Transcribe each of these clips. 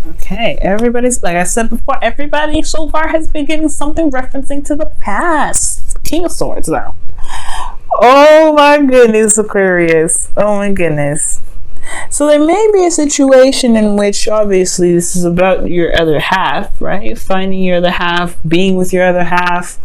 Okay, everybody's, like I said before, everybody so far has been getting something referencing to the past. King of Swords, though. Oh my goodness, Aquarius. Oh my goodness. So there may be a situation in which, obviously, this is about your other half, right? Finding your other half, being with your other half,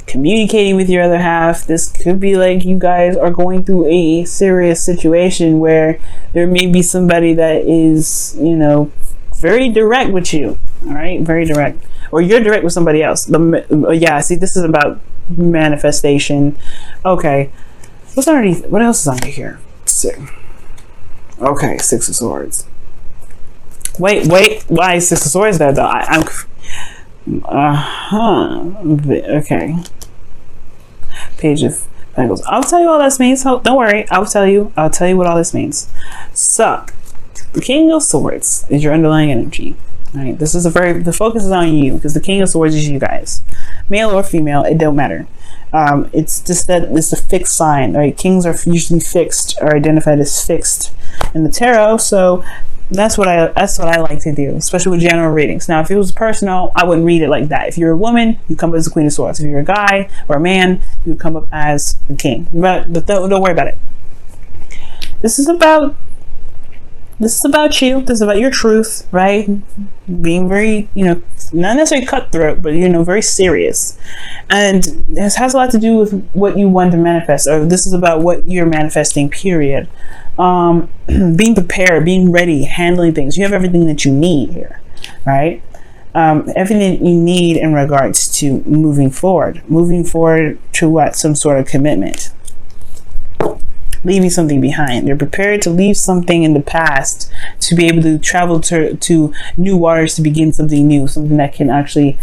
communicating with your other half. This could be like you guys are going through a serious situation where there may be somebody that is, you know, very direct with you. All right, very direct, or you're direct with somebody else. Yeah, see, this is about manifestation. Okay, what's underneath? What else is under here? Let's see. Okay, Six of Swords. Wait, why is Six of Swords there though? I'm okay. Page of Pentacles. I'll tell you all this means. Don't worry, I'll tell you what all this means. So the King of Swords is your underlying energy. Right? This is the focus is on you, because the King of Swords is you guys, male or female, it don't matter. It's just that it's a fixed sign, right? Kings are usually fixed, or identified as fixed in the tarot. So that's what I like to do, especially with general readings. Now, if it was personal, I wouldn't read it like that. If you're a woman, you come up as the Queen of Swords. If you're a guy or a man, you come up as the King. But don't worry about it. This is about you. This is about your truth, right? Being very, not necessarily cutthroat, but, very serious. And this has a lot to do with what you want to manifest, or this is about what you're manifesting, period. Being prepared, being ready, handling things. You have everything that you need here, right? Everything that you need in regards to moving forward to what? Some sort of commitment. Leaving something behind. They're prepared to leave something in the past to be able to travel to new waters, to begin something new, something that can actually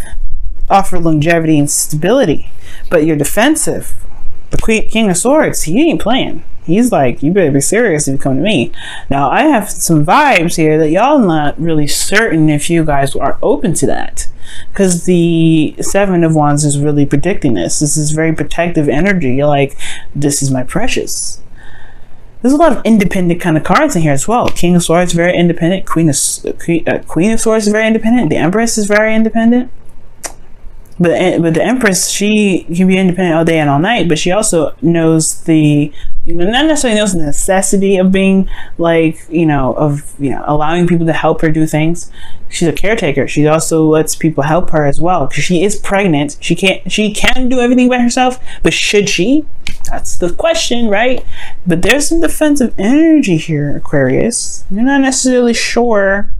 offer longevity and stability. But you're defensive. The King of Swords, he ain't playing. He's like, you better be serious if you come to me. Now, I have some vibes here that y'all not really certain if you guys are open to that, because the Seven of Wands is really predicting this. This is very protective energy. You're like, this is my precious. There's a lot of independent kind of cards in here as well. King of Swords, very independent. Queen of Swords is very independent. The Empress is very independent. But the Empress, she can be independent all day and all night, but she also knows not necessarily knows the necessity of being allowing people to help her do things. She's a caretaker. She also lets people help her as well, because she is pregnant. She can do everything by herself, but should she? That's the question, right? But there's some defensive energy here, Aquarius. You're not necessarily sure.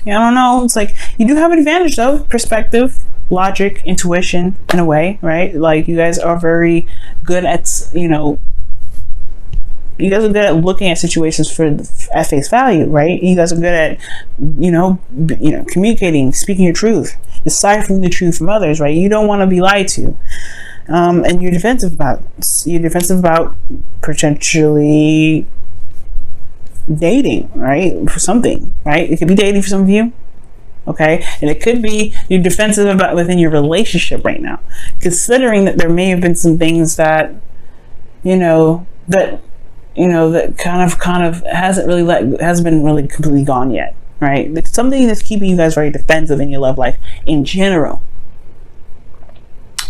I don't know. It's like you do have an advantage though, perspective, logic, intuition, in a way, right? Like you guys are very good at, you guys are good at looking at situations at face value, right? You guys are good at, communicating, speaking your truth, deciphering the truth from others, right? You don't want to be lied to. And you're defensive about potentially dating, right? For something, right? It could be dating for some of you. Okay, and it could be you're defensive about within your relationship right now, considering that there may have been some things that that kind of hasn't been really completely gone yet, right? Like something that's keeping you guys very defensive in your love life in general.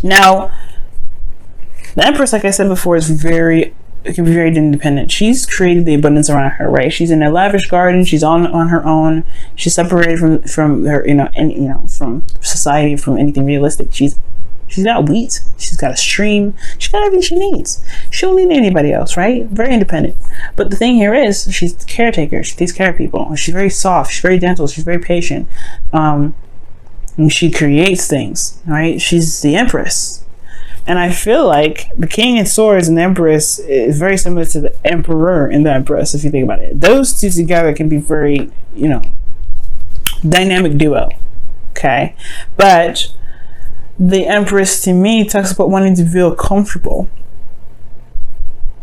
Now, the Empress, like I said before, can be very independent. She's created the abundance around her, right? She's in a lavish garden. She's on her own. She's separated from her, from society, from anything realistic. She's got wheat. She's got a stream. She's got everything she needs. She don't need anybody else, right? Very independent. But the thing here is, she's a caretaker. She takes care of people. She's very soft. She's very gentle. She's very patient. And she creates things, right? She's the Empress. And I feel like the King of Swords and the Empress is very similar to the Emperor and the Empress, if you think about it. Those two together can be very, dynamic duo. Okay? But the Empress, to me, talks about wanting to feel comfortable.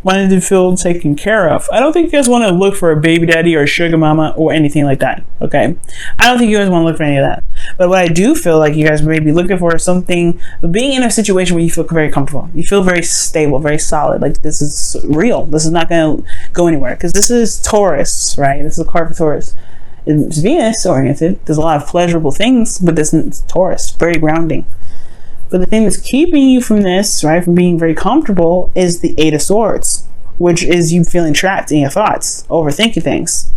Wanting to feel taken care of. I don't think you guys want to look for a baby daddy or a sugar mama or anything like that. Okay? I don't think you guys want to look for any of that. But what I do feel like you guys may be looking for is something, being in a situation where you feel very comfortable. You feel very stable, very solid. Like this is real. This is not going to go anywhere. Because this is Taurus, right? This is a card for Taurus. It's Venus oriented. There's a lot of pleasurable things, but this is Taurus, very grounding. But the thing that's keeping you from this, right, from being very comfortable, is the Eight of Swords, which is you feeling trapped in your thoughts, overthinking things,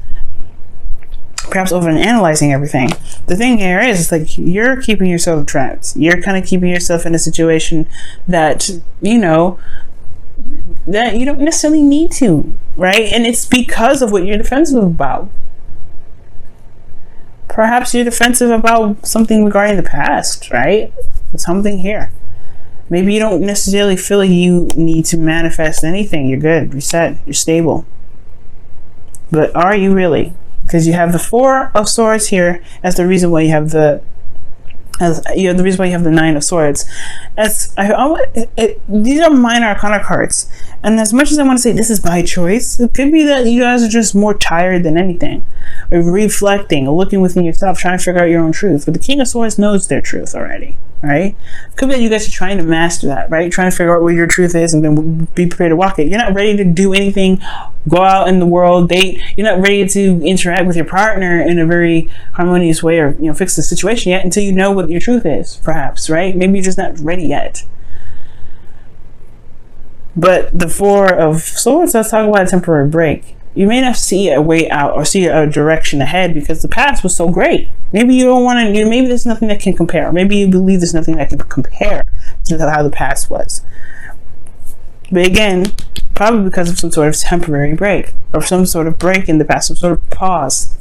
perhaps overanalyzing everything. The thing here is like you're keeping yourself trapped. You're kind of keeping yourself in a situation that, you know, that you don't necessarily need to, right? And it's because of what you're defensive about. Perhaps you're defensive about something regarding the past, right? There's something here. Maybe you don't necessarily feel like you need to manifest anything. You're good. You're set. You're stable. But are you really? Because you have the Four of Swords here as the reason why you have the the reason why you have the Nine of Swords. These are minor arcana cards, and as much as I want to say this is by choice, it could be that you guys are just more tired than anything, or reflecting, or looking within yourself, trying to figure out your own truth. But the King of Swords knows their truth already, right? It could be that you guys are trying to master that, right? Trying to figure out what your truth is, and then be prepared to walk it. You're not ready to do anything, go out in the world, date. You're not ready to interact with your partner in a very harmonious way, or fix the situation yet, until you know what your truth is, perhaps, right? Maybe you're just not ready yet. But the Four of Swords, let's talk about a temporary break. You may not see a way out or see a direction ahead because the past was so great. Maybe you don't want to, maybe there's nothing that can compare. Maybe you believe there's nothing that can compare to how the past was. But again, probably because of some sort of temporary break, or some sort of break in the past, some sort of pause.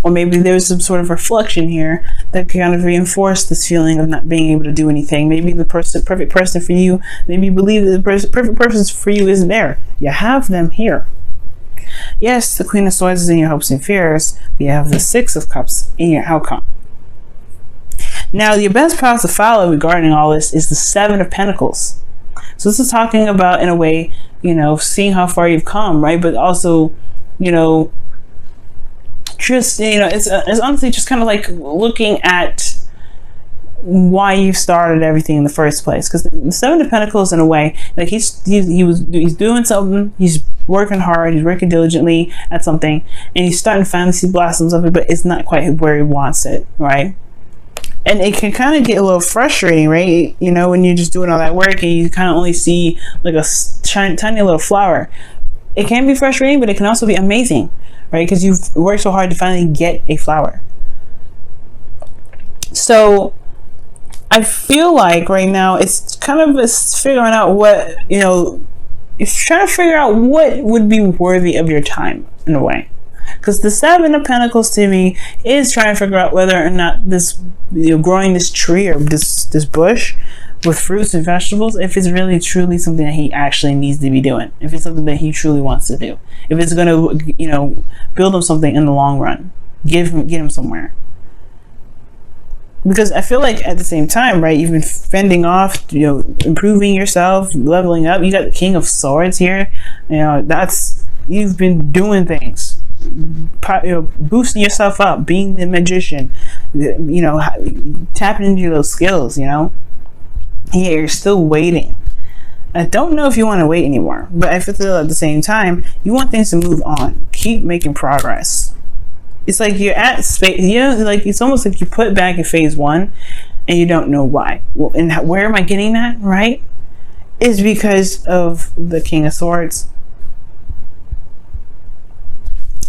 Or maybe there's some sort of reflection here that can kind of reinforce this feeling of not being able to do anything. Maybe the perfect person for you, maybe you believe that the perfect person for you isn't there. You have them here. Yes, the Queen of Swords is in your hopes and fears, but you have the Six of Cups in your outcome. Now, your best path to follow regarding all this is the Seven of Pentacles. So this is talking about, in a way, seeing how far you've come, right? But also, just, it's honestly just kind of like looking at why you started everything in the first place. Because the Seven of Pentacles, in a way, like he's doing something, he's working hard, he's working diligently at something, and he's starting to finally see blossoms of it, but it's not quite where he wants it, right? And it can kind of get a little frustrating, right? When you're just doing all that work and you kind of only see like a tiny little flower. It can be frustrating, but it can also be amazing, right? Because you've worked so hard to finally get a flower. So I feel like right now it's kind of figuring out what, it's trying to figure out what would be worthy of your time, in a way. Because the Seven of Pentacles to me is trying to figure out whether or not this, growing this tree or this bush with fruits and vegetables, if it's really truly something that he actually needs to be doing, if it's something that he truly wants to do, if it's going to, build him something in the long run, get him somewhere. Because I feel like at the same time, right, you've been fending off, improving yourself, leveling up. You got the King of Swords here. You've been doing things, boosting yourself up, being the magician, tapping into those skills, Yeah, you're still waiting. I don't know if you want to wait anymore, but I feel at the same time, you want things to move on. Keep making progress. It's like you're at space, like it's almost like you put back in phase 1 and you don't know why. Well, and where am I getting that, right? Is because of the King of Swords.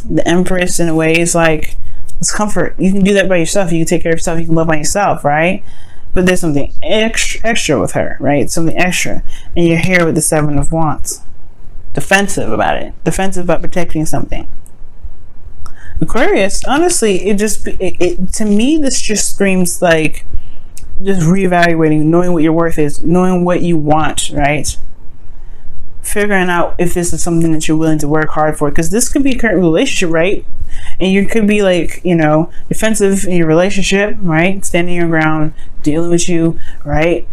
The Empress, in a way, is like, it's comfort. You can do that by yourself. You can take care of yourself. You can love on yourself, right? But there's something extra with her, right? Something extra. And you're here with the Seven of Wands. Defensive about it. Defensive about protecting something. Aquarius, honestly, to me, this just screams like just reevaluating, knowing what your worth is, knowing what you want, right? Figuring out if this is something that you're willing to work hard for, because this could be a current relationship, right? And you could be like, defensive in your relationship, right? Standing your ground, dealing with you, right?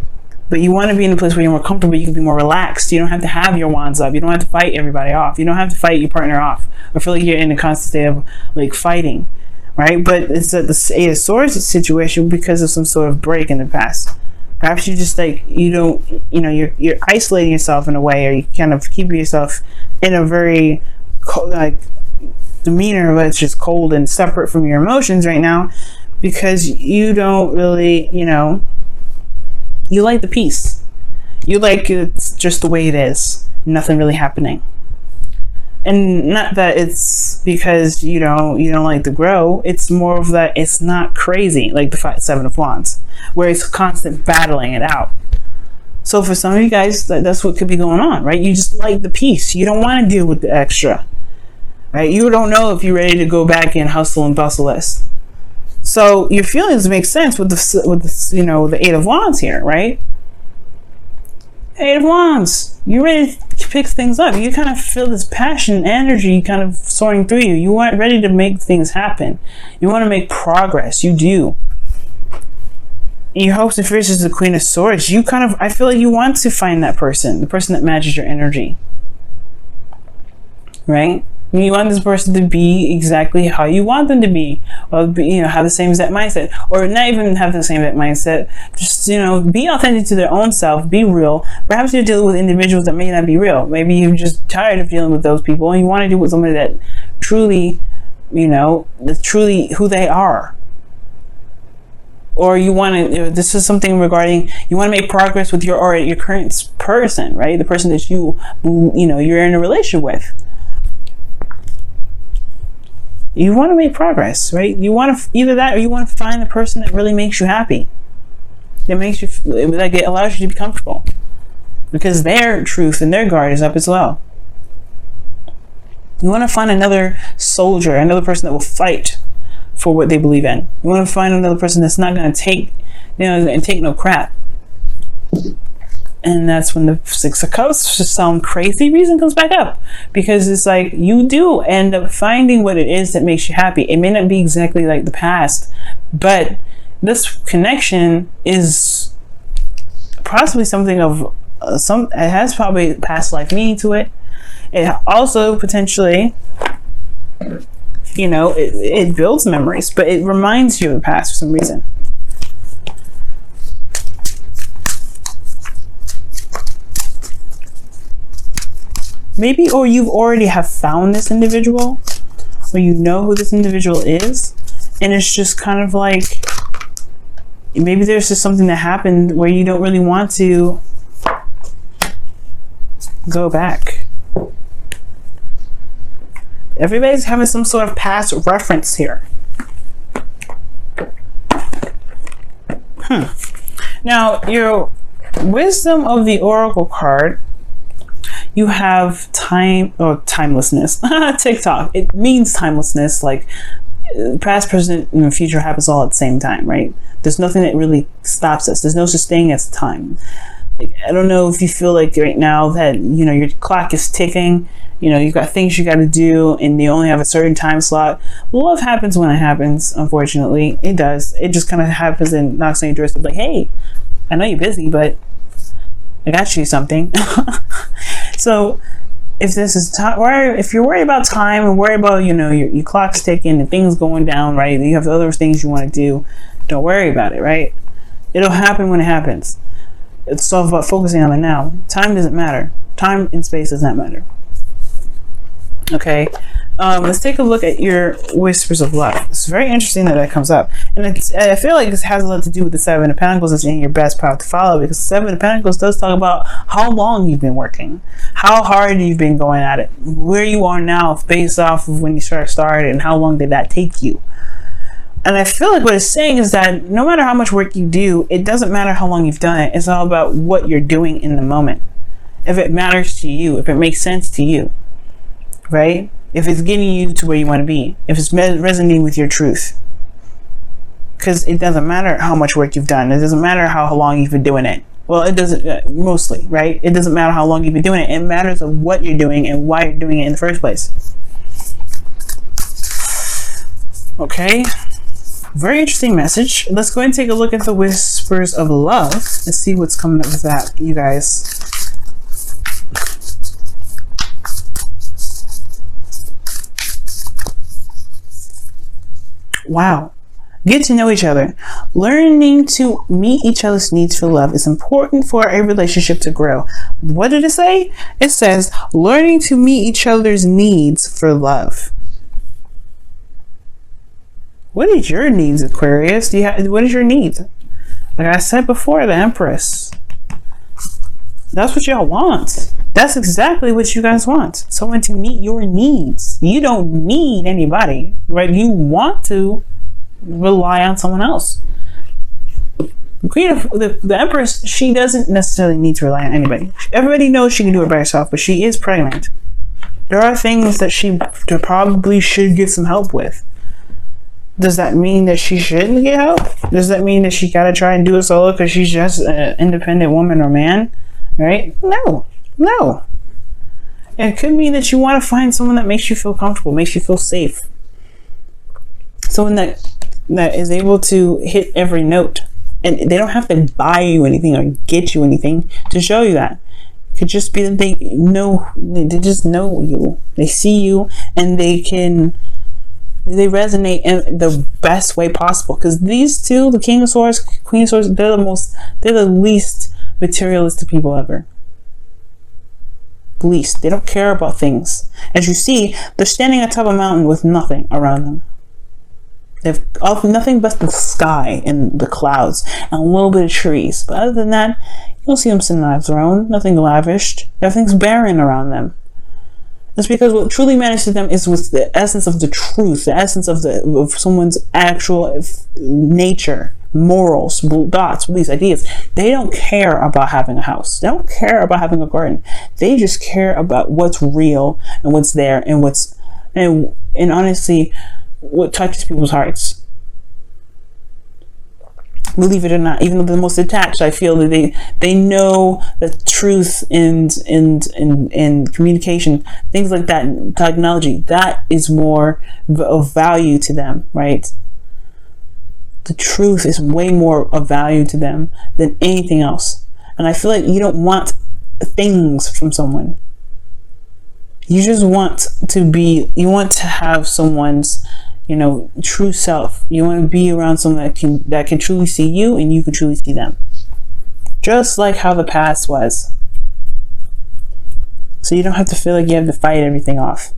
But you want to be in a place where you're more comfortable, you can be more relaxed. You don't have to have your wands up. You don't have to fight everybody off. You don't have to fight your partner off. I feel like you're in a constant state of like fighting, right? But it's the Eight of Swords situation because of some sort of break in the past. Perhaps you just like, you're isolating yourself in a way, or you kind of keep yourself in a very like demeanor, but it's just cold and separate from your emotions right now, because you don't really, you like the peace. You like it's just the way it is, nothing really happening. And not that it's because you don't like to grow. It's more of that it's not crazy like the Seven of Wands, where it's constant battling it out. So for some of you guys, that's what could be going on, right? You just like the peace. You don't want to deal with the extra, right? You don't know if you're ready to go back and hustle and bustle list. So your feelings make sense with the Eight of Wands here, right? Eight of Wands. You're ready to pick things up. You kind of feel this passion, energy kind of soaring through you. You aren't ready to make things happen. You want to make progress. You do. In your hopes and fears is the Queen of Swords. I feel like you want to find that person, the person that matches your energy. Right? You want this person to be exactly how you want them to be, or have the same exact mindset, or not even have the same exact mindset. Just be authentic to their own self, be real. Perhaps you're dealing with individuals that may not be real. Maybe you're just tired of dealing with those people, and you want to deal with somebody that truly, that's truly who they are. Or you want to. This is something regarding you want to make progress with your current person, right? The person that you're in a relationship with. You want to make progress, right? You want to either that, or you want to find the person that really makes you happy. That makes you, like, it allows you to be comfortable, because their truth and their guard is up as well. You want to find another soldier, another person that will fight for what they believe in. You want to find another person that's not going to take no crap. And that's when the Six of Cups, for some crazy reason, comes back up. Because it's like you do end up finding what it is that makes you happy. It may not be exactly like the past, but this connection is possibly something of it has probably past life meaning to it. It also potentially, it builds memories, but it reminds you of the past for some reason. Maybe, or you've already have found this individual, or you know who this individual is, and it's just kind of like, maybe there's just something that happened where you don't really want to go back. Everybody's having some sort of past reference here. Now, your Wisdom of the Oracle card, you have time or timelessness. TikTok. It means timelessness. Like past, present, and future happens all at the same time, right? There's nothing that really stops us. There's no such thing as time. Like, I don't know if you feel like right now that your clock is ticking. You've got things you got to do, and you only have a certain time slot. Love happens when it happens. Unfortunately, it does. It just kind of happens and knocks on your doorstep. Like, hey, I know you're busy, but I got you something. So if this is if you're worried about time and worried about your clock's ticking and things going down, right, you have other things you want to do, don't worry about it, right? It'll happen when it happens. It's all about focusing on the now. Time doesn't matter. Time and space does not matter. Okay, let's take a look at your Whispers of Love. It's very interesting that comes up, and I feel like this has a lot to do with the Seven of Pentacles. It's in your best path to follow, because Seven of Pentacles does talk about how long you've been working, how hard you've been going at it, where you are now based off of when you started, and how long did that take you. And I feel like what it's saying is that no matter how much work you do, it doesn't matter how long you've done it. It's all about what you're doing in the moment. If it matters to you, if it makes sense to you. Right? If it's getting you to where you want to be, if it's resonating with your truth. Because it doesn't matter how much work you've done. It doesn't matter how long you've been doing it. Well, it doesn't, mostly, right? It doesn't matter how long you've been doing it. It matters of what you're doing and why you're doing it in the first place. Okay. Very interesting message. Let's go ahead and take a look at the Whispers of Love and see what's coming up with that, you guys. Wow. Get to know each other. Learning to meet each other's needs for love is important for a relationship to grow. What did it say? It says learning to meet each other's needs for love. What is your needs, Aquarius? What is your needs? Like I said before, the Empress. That's what y'all want. That's exactly what you guys want. Someone to meet your needs. You don't need anybody, right? You want to rely on someone else. The Empress, she doesn't necessarily need to rely on anybody. Everybody knows she can do it by herself, but she is pregnant. There are things that she probably should get some help with. Does that mean that she shouldn't get help? Does that mean that she gotta try and do it solo because she's just an independent woman or man? Right? No. It could mean that you want to find someone that makes you feel comfortable, makes you feel safe. Someone that is able to hit every note. And they don't have to buy you anything or get you anything to show you that. It could just be that they just know you. They see you and they resonate in the best way possible. Because these two, the King of Swords, Queen of Swords, they're the least materialistic people ever. Least. They don't care about things. As you see, they're standing on top of a mountain with nothing around them. They have nothing but the sky and the clouds and a little bit of trees. But other than that, you don't see them sitting on a throne. Nothing lavished. Everything's barren around them. That's because what truly matters to them is with the essence of the truth, the essence of someone's actual nature, morals, thoughts, beliefs, ideas. They don't care about having a house. They don't care about having a garden. They just care about what's real and what's there and honestly, what touches people's hearts. Believe it or not, even though they're the most attached, I feel that they know the truth and communication, things like that, technology, that is more of value to them, right? The truth is way more of value to them than anything else. And I feel like you don't want things from someone. You just want to have someone's, true self. You want to be around someone that can truly see you and you can truly see them. Just like how the past was. So you don't have to feel like you have to fight everything off.